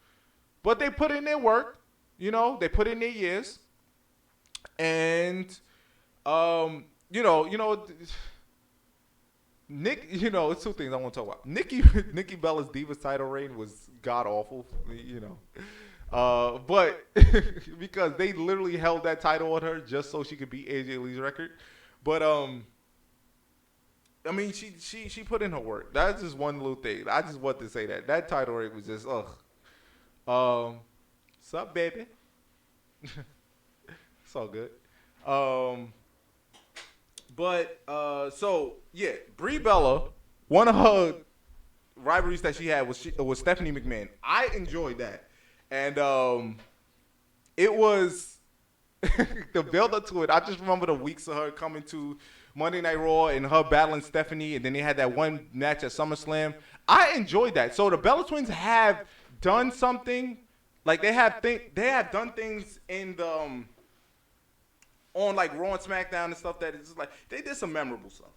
But they put in their work, they put in their years. And, Nick, it's two things I want to talk about. Nikki Bella's Divas title reign was god awful, but because they literally held that title on her just so she could beat AJ Lee's record. But I mean, she put in her work. That's just one little thing. I just want to say that title reign was just sup, baby? It's all good. So yeah, Brie Bella, one of her rivalries that she had was Stephanie McMahon. I enjoyed that, and it was the build up to it. I just remember the weeks of her coming to Monday Night Raw and her battling Stephanie, and then they had that one match at SummerSlam. I enjoyed that. So the Bella Twins have done something, like they have done things in the on like Raw and SmackDown and stuff that is just like they did some memorable stuff.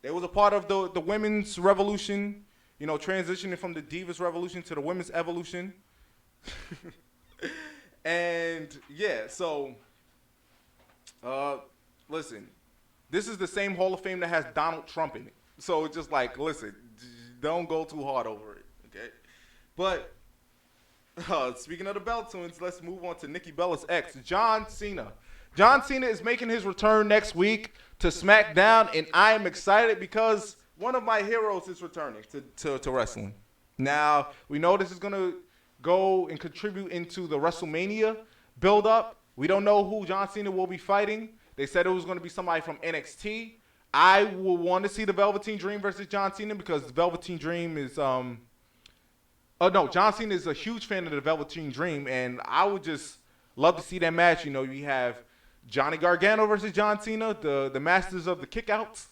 They was a part of the women's revolution, transitioning from the Divas revolution to the women's evolution. And yeah, so listen, this is the same Hall of Fame that has Donald Trump in it. So it's just like, listen, don't go too hard over it, okay? But speaking of the Bella Twins, let's move on to Nikki Bella's ex, John Cena. John Cena is making his return next week to SmackDown, and I am excited because one of my heroes is returning to wrestling. Now, we know this is going to go and contribute into the WrestleMania build-up. We don't know who John Cena will be fighting. They said it was going to be somebody from NXT. I will want to see the Velveteen Dream versus John Cena because the Velveteen Dream is John Cena is a huge fan of the Velveteen Dream, and I would just love to see that match. You have Johnny Gargano versus John Cena, the masters of the kickouts.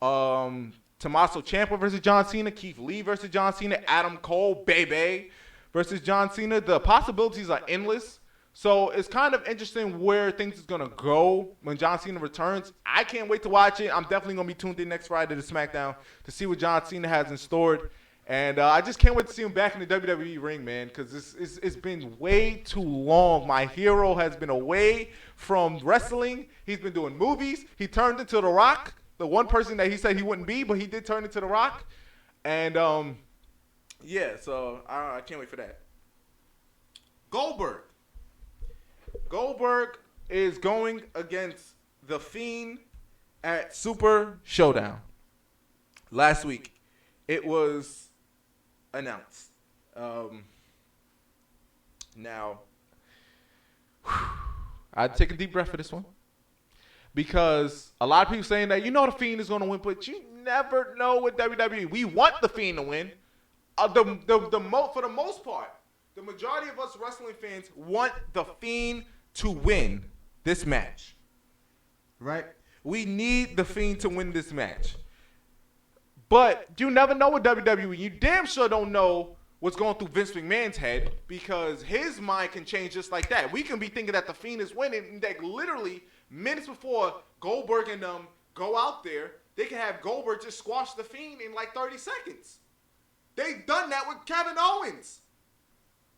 Tommaso Ciampa versus John Cena, Keith Lee versus John Cena, Adam Cole, Bebe versus John Cena. The possibilities are endless. So it's kind of interesting where things is going to go when John Cena returns. I can't wait to watch it. I'm definitely going to be tuned in next Friday to SmackDown to see what John Cena has in store. And I just can't wait to see him back in the WWE ring, man, because it's been way too long. My hero has been away from wrestling. He's been doing movies. He turned into The Rock, the one person that he said he wouldn't be, but he did turn into The Rock. And, yeah, so I can't wait for that. Goldberg is going against The Fiend at Super Showdown. Last week, it was announced. Now, I'd take a deep breath for this one because a lot of people saying that The Fiend is going to win, but you never know with WWE. We want The Fiend to win. For the most part, the majority of us wrestling fans want The Fiend to win this match, right? We need The Fiend to win this match. But you never know with WWE. You damn sure don't know what's going through Vince McMahon's head because his mind can change just like that. We can be thinking that The Fiend is winning, and that literally minutes before Goldberg and them go out there, they can have Goldberg just squash The Fiend in like 30 seconds. They've done that with Kevin Owens.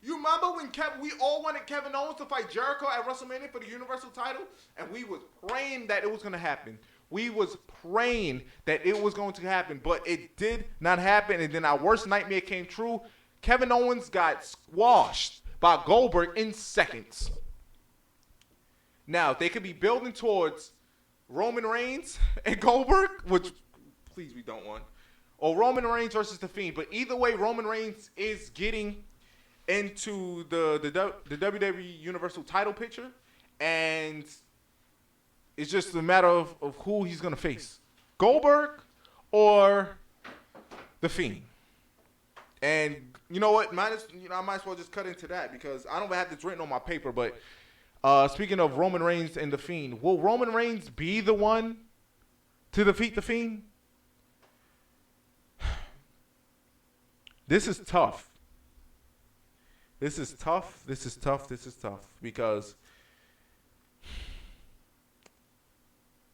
You remember when we all wanted Kevin Owens to fight Jericho at WrestleMania for the Universal title? And we was praying that it was going to happen. We was praying that it was going to happen, but it did not happen. And then our worst nightmare came true. Kevin Owens got squashed by Goldberg in seconds. Now, they could be building towards Roman Reigns and Goldberg, which, please, we don't want. Or Roman Reigns versus The Fiend. But either way, Roman Reigns is getting into the WWE Universal title picture. And it's just a matter of who he's going to face. Goldberg or The Fiend. And you know what? I might as well just cut into that because I don't have this written on my paper. But speaking of Roman Reigns and The Fiend, will Roman Reigns be the one to defeat The Fiend? This is tough. This is tough because,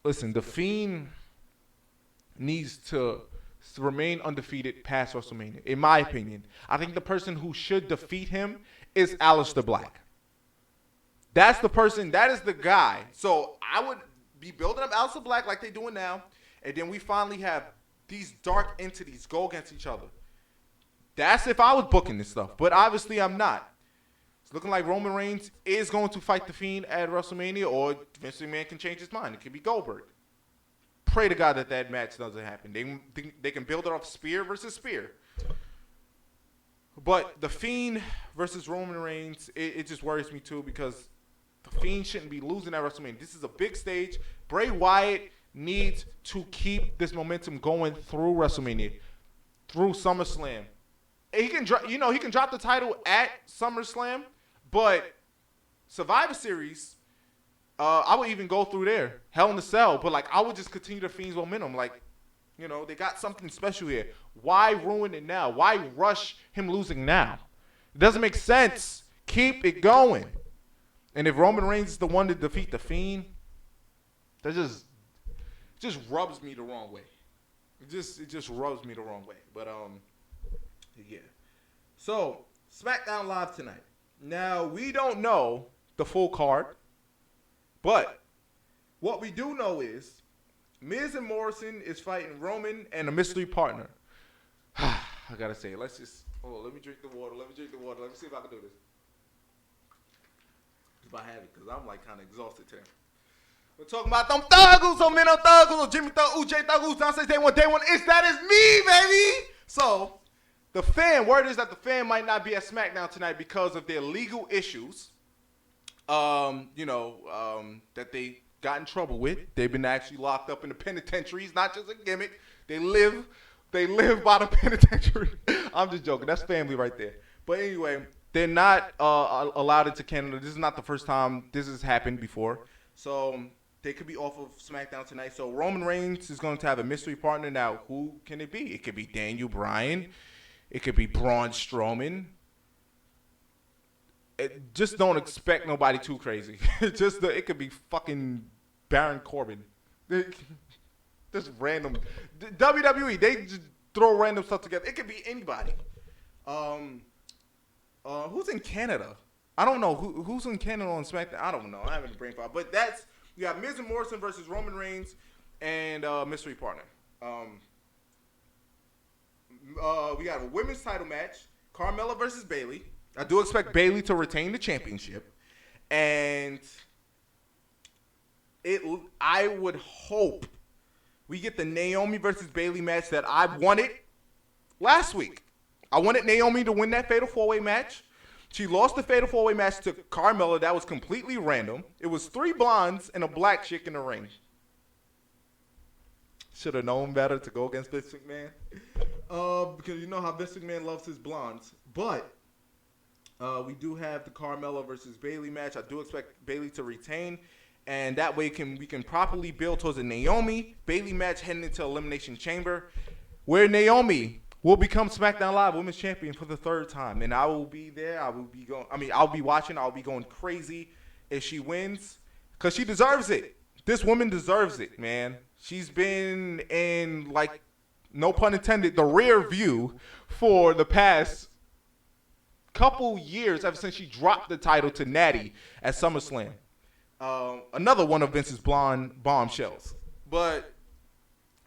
listen, The Fiend needs to remain undefeated past WrestleMania, in my opinion. I think the person who should defeat him is Aleister Black. That's the person, that is the guy. So I would be building up Aleister Black like they're doing now, and then we finally have these dark entities go against each other. That's if I was booking this stuff. But obviously I'm not. It's looking like Roman Reigns is going to fight The Fiend at WrestleMania, or Vince McMahon can change his mind. It could be Goldberg. Pray to God that match doesn't happen. They can build it off spear versus spear. But The Fiend versus Roman Reigns, it just worries me too, because The Fiend shouldn't be losing at WrestleMania. This is a big stage. Bray Wyatt needs to keep this momentum going through WrestleMania, through SummerSlam. He can drop the title at SummerSlam, but Survivor Series, I would even go through there. Hell in a Cell, but like I would just continue the Fiend's momentum. Like, you know, they got something special here. Why ruin it now? Why rush him losing now? It doesn't make sense. Keep it going. And if Roman Reigns is the one to defeat The Fiend, that just rubs me the wrong way. It just rubs me the wrong way. But yeah. So SmackDown Live tonight. Now we don't know the full card, but what we do know is Miz and Morrison is fighting Roman and a mystery partner. I gotta say, let me drink the water. Let me see if I can do this. If I have it, because I'm like kind of exhausted today. We're talking about them thuggles, so men on thuggles, Jimmy Thug, UJ Thuggles, downstairs day one. That is me, baby. So word is that the fan might not be at SmackDown tonight because of their legal issues. That they got in trouble with. They've been actually locked up in the penitentiaries, not just a gimmick. They live by the penitentiary. I'm just joking. That's family right there. But anyway, they're not allowed into Canada. This is not the first time this has happened before. So they could be off of SmackDown tonight. So Roman Reigns is going to have a mystery partner. Now, who can it be? It could be Daniel Bryan. It could be Braun Strowman. Just don't expect nobody too crazy. It could be fucking Baron Corbin. Just random. WWE, they just throw random stuff together. It could be anybody. Who's in Canada? I don't know. Who's in Canada on SmackDown? I don't know. I haven't brain file. But you got Miz and Morrison versus Roman Reigns and mystery partner. We got a women's title match. Carmella versus Bayley. I do expect Bayley to retain the championship. And I would hope we get the Naomi versus Bayley match that I wanted last week. I wanted Naomi to win that Fatal 4-Way match. She lost the Fatal 4-Way match to Carmella. That was completely random. It was 3 blondes and a black chick in the ring. Should have known better to go against Vince McMahon. Because you know how Vince McMahon loves his blondes. But we do have the Carmella versus Bayley match. I do expect Bayley to retain. And that way we can properly build towards a Naomi-Bayley match heading into Elimination Chamber, where Naomi will become SmackDown Live Women's Champion for the 3rd time. And I will be there. I'll be watching. I'll be going crazy if she wins, because she deserves it. This woman deserves it, man. She's been in, like, no pun intended, the rear view for the past couple years, ever since she dropped the title to Natty at SummerSlam. Another one of Vince's blonde bombshells. But,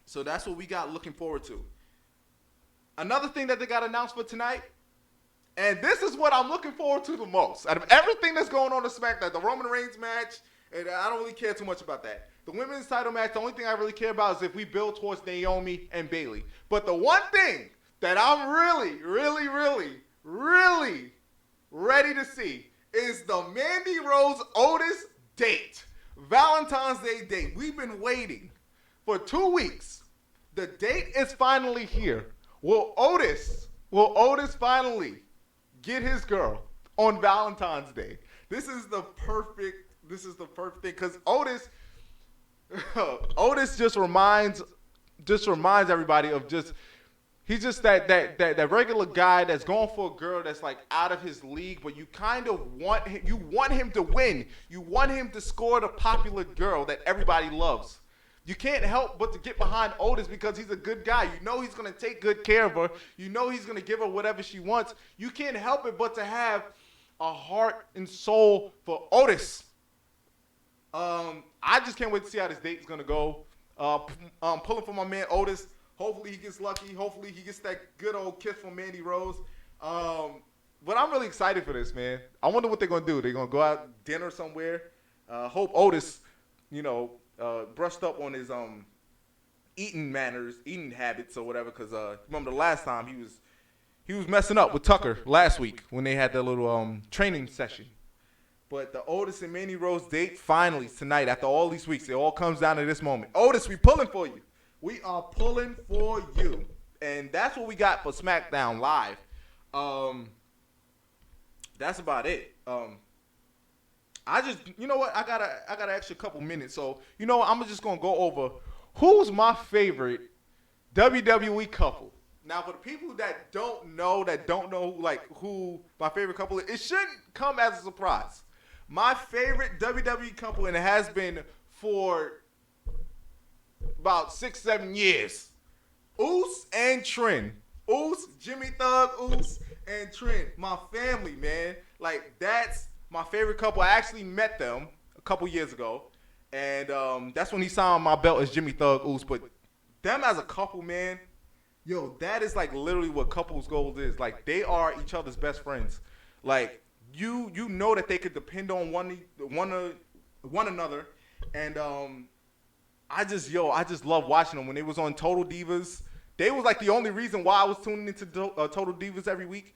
so that's what we got looking forward to. Another thing that they got announced for tonight, and this is what I'm looking forward to the most. Out of everything that's going on in SmackDown, the Roman Reigns match, and I don't really care too much about that. The women's title match, the only thing I really care about is if we build towards Naomi and Bayley. But the one thing that I'm really, really, really, really ready to see is the Mandy Rose Otis date. Valentine's Day date. We've been waiting for 2 weeks. The date is finally here. Will Otis finally get his girl on Valentine's Day? This is the perfect thing, because Otis just reminds everybody of he's just that regular guy that's going for a girl that's like out of his league, but you kind of want him to win. You want him to score the popular girl that everybody loves. You can't help but to get behind Otis because he's a good guy. You know he's going to take good care of her. You know he's going to give her whatever she wants. You can't help it but to have a heart and soul for Otis. I just can't wait to see how this date is going to go. Pulling for my man Otis. Hopefully he gets lucky. Hopefully he gets that good old kiss from Mandy Rose. But I'm really excited for this, man. I wonder what they're going to do. They're going to go out dinner somewhere. Hope Otis, brushed up on his eating habits or whatever. Because remember the last time he was messing up with Tucker last week when they had their little training session. But the Otis and Mandy Rose date finally tonight after all these weeks. It all comes down to this moment. Otis, we pulling for you. We are pulling for you. And that's what we got for SmackDown Live. That's about it. I just, you know what? I got an extra couple minutes. So, I'm just going to go over who's my favorite WWE couple. Now, for the people that don't know who my favorite couple is, it shouldn't come as a surprise. My favorite WWE couple, and it has been for about 6-7 years, Uce and Trent. Uce, Jimmy Thug, Uce, and Trent. My family, man. Like, that's my favorite couple. I actually met them a couple years ago, and that's when he signed my belt as Jimmy Thug, Uce. But them as a couple, man, yo, that is like literally what couples goals is. Like, they are each other's best friends. Like, you know that they could depend on one another, and I just love watching them. When they was on Total Divas, they was like the only reason why I was tuning into Total Divas every week,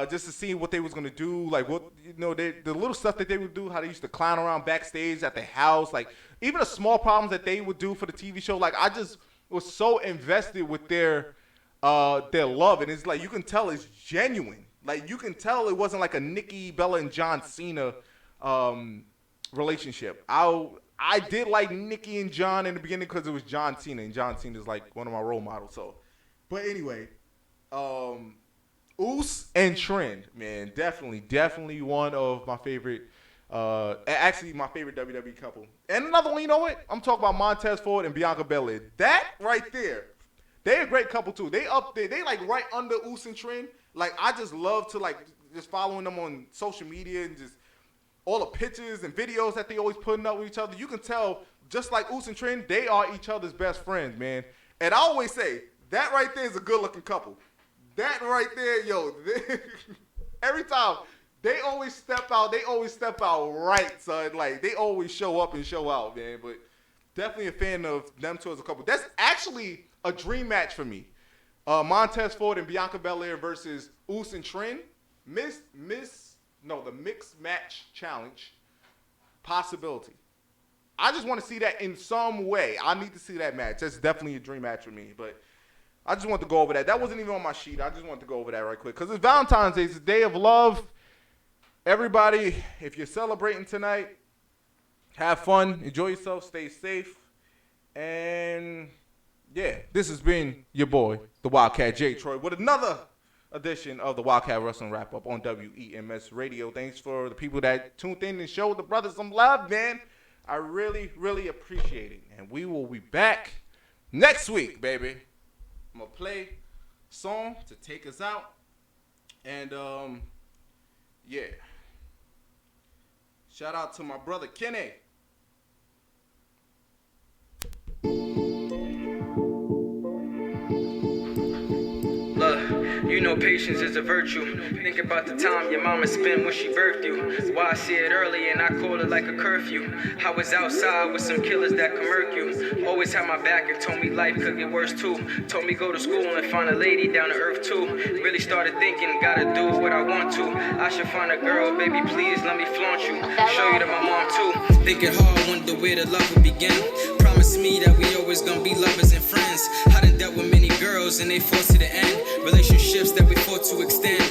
just to see what they was gonna do, like what the little stuff that they would do, how they used to clown around backstage at the house, like even the small problems that they would do for the TV show. Like, I just was so invested with their love, and it's like you can tell it's genuine. Like, you can tell it wasn't like a Nikki Bella and John Cena relationship. I did like Nikki and John in the beginning because it was John Cena, and John Cena is like one of my role models. So, but anyway, Uce and Trent, man, definitely one of my favorite. Actually, my favorite WWE couple. And another one, you know what? I'm talking about Montez Ford and Bianca Belair. That right there, they're a great couple too. They up there. They like right under Uce and Trent. Like, I just love to like just following them on social media and just all the pictures and videos that they always putting up with each other. You can tell, just like Uce and Trent, they are each other's best friends, man. And I always say, that right there is a good-looking couple. That right there, yo, every time, they always step out right, son. Like, they always show up and show out, man. But definitely a fan of them two as a couple. That's actually a dream match for me. Montez Ford and Bianca Belair versus Uce and Trent. The mixed match challenge possibility. I just want to see that in some way. I need to see that match. That's definitely a dream match for me. But I just want to go over that. That wasn't even on my sheet. I just wanted to go over that right quick. Because it's Valentine's Day. It's a day of love. Everybody, if you're celebrating tonight, have fun. Enjoy yourself. Stay safe. And yeah, this has been your boy, the WildKat J. Troy, with another edition of the WildKat Wrestling Wrap-Up on WEMS Radio. Thanks for the people that tuned in and showed the brothers some love, man. I really, really appreciate it. And we will be back next week, baby. I'm going to play a song to take us out. And, yeah. Shout out to my brother, Kenny. Patience is a virtue. Think about the time your mama spent when she birthed you. Why I see it early and I call it like a curfew. I was outside with some killers that could murk you. Always had my back and told me life could get worse too. Told me go to school and find a lady down to earth too. Really started thinking, gotta do what I want to. I should find a girl, baby, please let me flaunt you. Show you to my mom too. Thinking hard, wonder where the love would begin. Promise me that we always gonna be lovers and friends. I done dealt with many girls and they forced to the end. Relationships that we fought to extend.